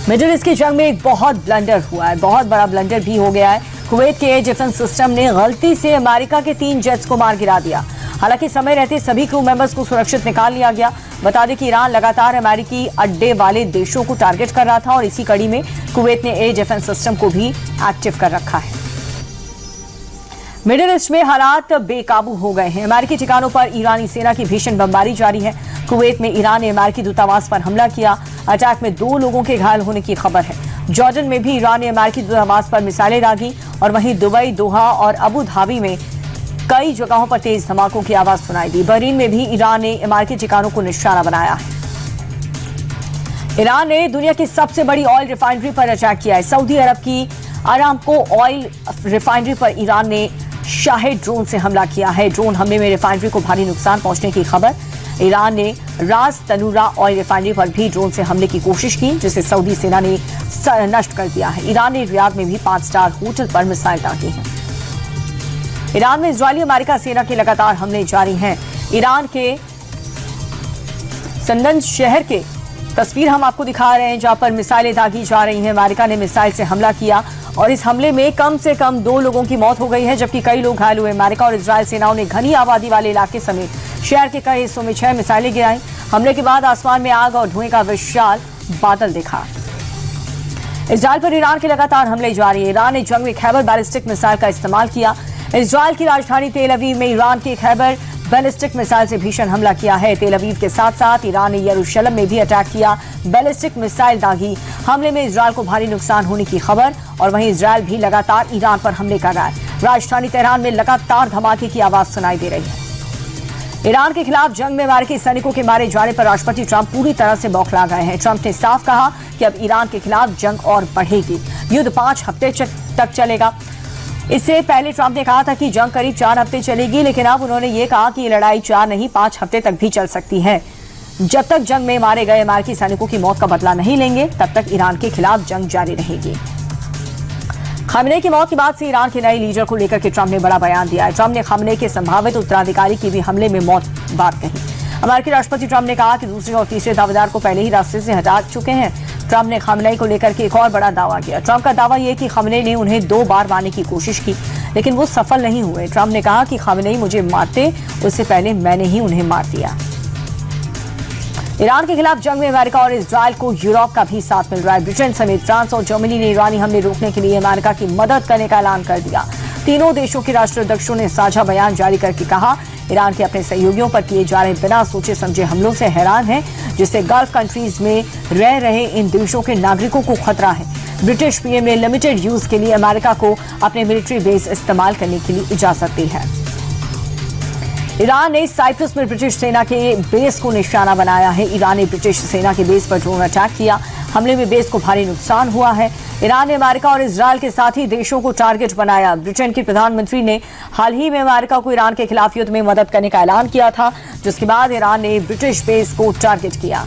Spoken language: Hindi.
मिडिल ईस्ट की जंग में एक बहुत ब्लंडर हुआ है, बहुत बड़ा ब्लंडर भी हो गया है। कुवैत के एयर डिफेंस सिस्टम ने गलती से अमेरिका के 3 जेट्स को मार गिरा दिया। हालांकि समय रहते सभी क्रू मेंबर्स को सुरक्षित निकाल लिया गया। बता दें कि ईरान लगातार अमेरिकी अड्डे वाले देशों को टारगेट कर रहा था और इसी कड़ी में कुवैत ने एयर डिफेंस सिस्टम को भी एक्टिव कर रखा है। मिडिल ईस्ट में हालात बेकाबू हो गए हैं। अमेरिकी ठिकानों पर ईरानी सेना की भीषण बमबारी जारी है। कुवैत में ईरान ने अमेरिकी दूतावास पर हमला किया। अटैक में 2 लोगों के घायल होने की खबर है। जॉर्डन में भी ईरान ने अमेरिकी दूतावास पर मिसाइलें दागी और वहीं दुबई, दोहा और अबू धाबी में कई जगहों पर तेज धमाकों की आवाज सुनाई दी। बहरीन में भी ईरान ने अमेरिकी ठिकानों को निशाना बनाया है। ईरान ने दुनिया की सबसे बड़ी ऑयल रिफाइनरी पर अटैक किया है। सऊदी अरब की अरामको ऑयल रिफाइनरी पर ईरान ने शाहिद ड्रोन से हमला किया है। ड्रोन हमले में रिफाइनरी को भारी नुकसान पहुंचने की खबर। ईरान ने रास तनूरा ऑयल रिफाइनरी पर भी ड्रोन से हमले की कोशिश की, जिसे सऊदी सेना ने नष्ट कर दिया है। ईरान ने रियाद में भी 5 स्टार होटल पर मिसाइल दागी है। ईरान में इजरायली अमेरिका सेना के लगातार हमले जारी हैं। ईरान के संदन शहर के तस्वीर हम आपको दिखा रहे हैं, जहां पर मिसाइलें दागी जा रही हैं। अमेरिका ने मिसाइल से हमला किया और इस हमले में कम से कम 2 लोगों की मौत हो गई है, जबकि कई लोग घायल हुए। अमेरिका और इजरायल सेनाओं ने घनी आबादी वाले इलाके समेत शहर के कई हिस्सों में 6 मिसाइलें गिराई। हमले के बाद आसमान में आग और धुएं का विशाल बादल दिखा। इजरायल पर ईरान के लगातार हमले जारी हैं। ईरान ने जंग में खैबर बैलिस्टिक मिसाइल का इस्तेमाल किया। इजरायल की राजधानी तेल अवीव में ईरान के खैबर बैलिस्टिक मिसाइल से भीषण हमला किया है। तेल अवीव के साथ साथ ईरान ने यरूशलेम में भी अटैक किया, बैलिस्टिक मिसाइल दागी। हमले में इजरायल को भारी नुकसान होने की खबर और वहीं इजरायल भी लगातार ईरान पर हमले कर रहा है। राजधानी तेहरान में लगातार धमाके की आवाज सुनाई दे रही है। ईरान के खिलाफ जंग में अमेरिकी सैनिकों के मारे जाने पर राष्ट्रपति ट्रंप पूरी तरह से बौखला गए हैं। ट्रंप ने साफ कहा कि अब ईरान के खिलाफ जंग और बढ़ेगी। युद्ध 5 हफ्ते तक चलेगा। इससे पहले ट्रंप ने कहा था कि जंग करीब 4 हफ्ते चलेगी, लेकिन अब उन्होंने ये कहा कि ये लड़ाई 4 नहीं 5 हफ्ते तक भी चल सकती है। जब तक जंग में मारे गए अमेरिकी सैनिकों की मौत का बदला नहीं लेंगे, तब तक ईरान के खिलाफ जंग जारी रहेगी। खामेनेई की मौत के बाद से ईरान के नए लीडर को लेकर के ट्रंप ने बड़ा बयान दिया है। ट्रंप ने खामेनेई के संभावित उत्तराधिकारी की भी हमले में मौत बात कही। अमेरिकी राष्ट्रपति ट्रंप ने कहा कि दूसरे और तीसरे दावेदार को पहले ही रास्ते से हटा चुके हैं। ट्रंप ने खामेनेई को लेकर के एक और बड़ा दावा किया। ट्रंप का दावा यह कि खामेनेई ने उन्हें 2 बार मारने की कोशिश की, लेकिन वो सफल नहीं हुए। ट्रंप ने कहा कि खामेनेई मुझे मारते उससे पहले मैंने ही उन्हें मार दिया। ईरान के खिलाफ जंग में अमेरिका और इजरायल को यूरोप का भी साथ मिल रहा है। ब्रिटेन समेत फ्रांस और जर्मनी ने ईरानी हमले रोकने के लिए अमेरिका की मदद करने का ऐलान कर दिया। तीनों देशों के राष्ट्राध्यक्षों ने साझा बयान जारी करके कहा, ईरान के अपने सहयोगियों पर किए जा रहे बिना सोचे समझे हमलों से हैरान है, जिससे गल्फ कंट्रीज में रह रहे इन देशों के नागरिकों को खतरा है। ब्रिटिश पीएम ने लिमिटेड यूज के लिए अमेरिका को अपने मिलिट्री बेस इस्तेमाल करने की इजाजत दी है। ईरान ने साइप्रस में ब्रिटिश सेना के बेस को निशाना बनाया है। ईरान ने ब्रिटिश सेना के बेस पर ड्रोन अटैक किया। हमले में बेस को भारी नुकसान हुआ है। ईरान ने अमेरिका और इजरायल के साथ ही देशों को टारगेट बनाया। ब्रिटेन के प्रधानमंत्री ने हाल ही में अमेरिका को ईरान के खिलाफ युद्ध में मदद करने का ऐलान किया था, जिसके बाद ईरान ने ब्रिटिश बेस को टारगेट किया।